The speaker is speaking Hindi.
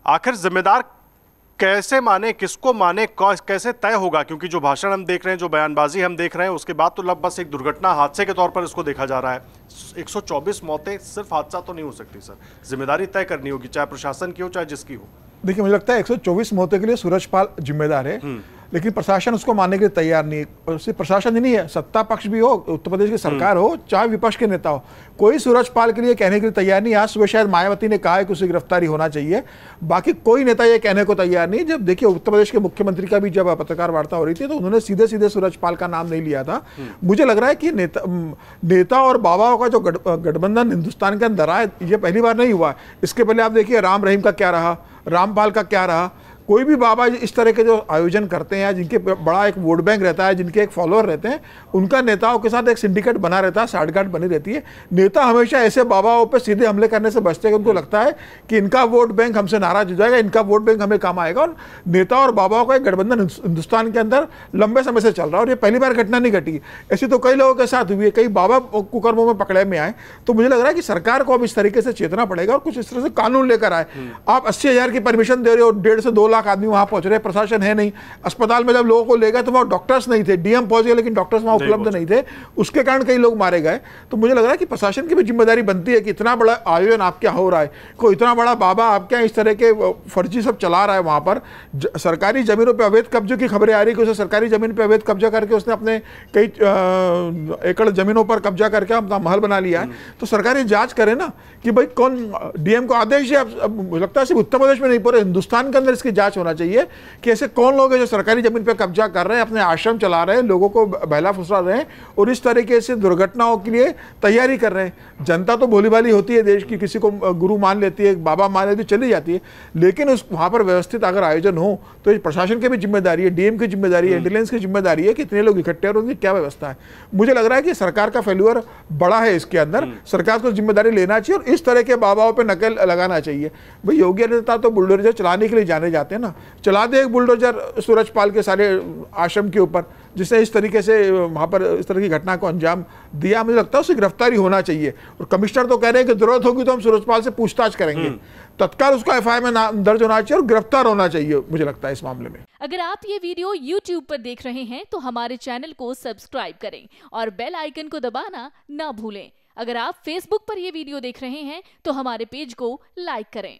आखिर जिम्मेदार कैसे माने, किसको माने, कैसे तय होगा? क्योंकि जो भाषण हम देख रहे हैं, जो बयानबाजी हम देख रहे हैं, उसके बाद तो लगभग एक दुर्घटना, हादसे के तौर पर इसको देखा जा रहा है। 124 मौतें सिर्फ हादसा तो नहीं हो सकती सर, जिम्मेदारी तय करनी होगी, चाहे प्रशासन की हो चाहे जिसकी हो। देखिए, मुझे लगता है 124 मौतों के लिए सूरजपाल जिम्मेदार है, लेकिन प्रशासन उसको मानने के लिए तैयार नहीं है। और सिर्फ प्रशासन ही नहीं है, सत्ता पक्ष भी हो, उत्तर प्रदेश की सरकार हो, चाहे विपक्ष के नेता हो, कोई सूरजपाल के लिए कहने के लिए तैयार नहीं। आज सुबह शायद मायावती ने कहा है कि उसे गिरफ्तारी होना चाहिए, बाकी कोई नेता ये कहने को तैयार नहीं। जब देखिए उत्तर प्रदेश के मुख्यमंत्री का भी जब पत्रकार वार्ता हो रही थी तो उन्होंने सीधे सीधे सूरजपाल का नाम नहीं लिया था। मुझे लग रहा है कि नेता और बाबाओं का जो गठबंधन हिंदुस्तान के अंदर आया, ये पहली बार नहीं हुआ। इसके पहले आप देखिए राम रहीम का क्या रहा, रामपाल का क्या रहा। कोई भी बाबा इस तरह के जो आयोजन करते हैं, जिनके बड़ा एक वोट बैंक रहता है, जिनके एक फॉलोअर रहते हैं, उनका नेताओं के साथ एक सिंडिकेट बना रहता है, साठगांठ बनी रहती है। नेता हमेशा ऐसे बाबाओं पे सीधे हमले करने से बचते हैं। उनको लगता है कि इनका वोट बैंक हमसे नाराज हो जाएगा, इनका वोट बैंक हमें काम आएगा। और नेता और बाबाओं का एक गठबंधन हिंदुस्तान के अंदर लंबे समय से चल रहा है और ये पहली बार घटना नहीं घटी। ऐसी तो कई लोगों के साथ हुई है, कई बाबा कुकर्मों में पकड़े में आए। तो मुझे लग रहा है कि सरकार को अब इस तरीके से चेतना पड़ेगा और कुछ इस तरह से कानून लेकर आए। आप 80,000 की परमिशन दे रहे हो, 1.5 से 2 लाख आदमी वहां पहुंच रहे, प्रशासन है नहीं। अस्पताल में जब लोगों को ले गए तो वहां डॉक्टर्स नहीं थे, डीएम पहुंच गए लेकिन डॉक्टर्स वहां उपलब्ध नहीं थे, उसके कारण कई लोग मारे गए। तो मुझे लग रहा है कि प्रशासन की भी जिम्मेदारी बनती है कि इतना बड़ा आयोजन आपके यहाँ हो रहा है, कोई इतना बड़ा बाबा आपके यहाँ इस तरह के फर्जी सब चला रहा है, वहां पर सरकारी जमीनों पर अवैध कब्जे की खबरें आ रही कि उसे सरकारी जमीन पर अवैध कब्जा करके उसने अपने कई एकड़ जमीनों पर कब्जा करके अपना महल बना लिया है। तो सरकारी जांच करे ना कि भाई कौन डीएम को आदेश है। अब लगता है सिर्फ उत्तर प्रदेश में नहीं, पूरे हिंदुस्तान के अंदर इसकी जांच होना चाहिए कि ऐसे कौन लोग हैं जो सरकारी जमीन पर कब्जा कर रहे हैं, अपने आश्रम चला रहे हैं, लोगों को बहला फुसला रहे हैं और इस तरीके से दुर्घटनाओं के लिए तैयारी कर रहे हैं। जनता तो भोली भाली होती है देश की, किसी को गुरु मान लेती है, बाबा मान लेती है, चली जाती है, लेकिन उस वहां पर व्यवस्थित अगर आयोजन हो तो प्रशासन की भी जिम्मेदारी है, डीएम की जिम्मेदारी है, इंटेलिजेंस की जिम्मेदारी है कि इतने लोग इकट्ठे और उनकी क्या व्यवस्था है। मुझे लग रहा है कि सरकार का फेल्यूर बड़ा है इसके अंदर, सरकार को जिम्मेदारी लेना चाहिए और इस तरह के बाबाओं पर नकेल लगाना चाहिए। भाई योगी आदित्यनाथ तो बुलडोजर चलाने के लिए जाने जाते हैं ना, चला दे एक बुलडोजर सूरजपाल के सारे आश्रम के ऊपर, जिसने इस तरीके से वहां पर इस तरह की घटना को अंजाम दिया। मुझे लगता है उसकी गिरफ्तारी होना चाहिए और कमिश्नर तो कह रहे हैं कि जरूरत होगी तो हम सूरजपाल से पूछताछ करेंगे, तत्काल उसका एफआईआर में दर्ज होना चाहिए और गिरफ्तार होना चाहिए मुझे लगता है इस मामले में। अगर आप ये वीडियो YouTube पर देख रहे हैं तो हमारे चैनल को सब्सक्राइब करें और बेल आइकन को दबाना ना भूलें। अगर आप Facebook पर ये वीडियो देख रहे हैं तो हमारे पेज को लाइक करें।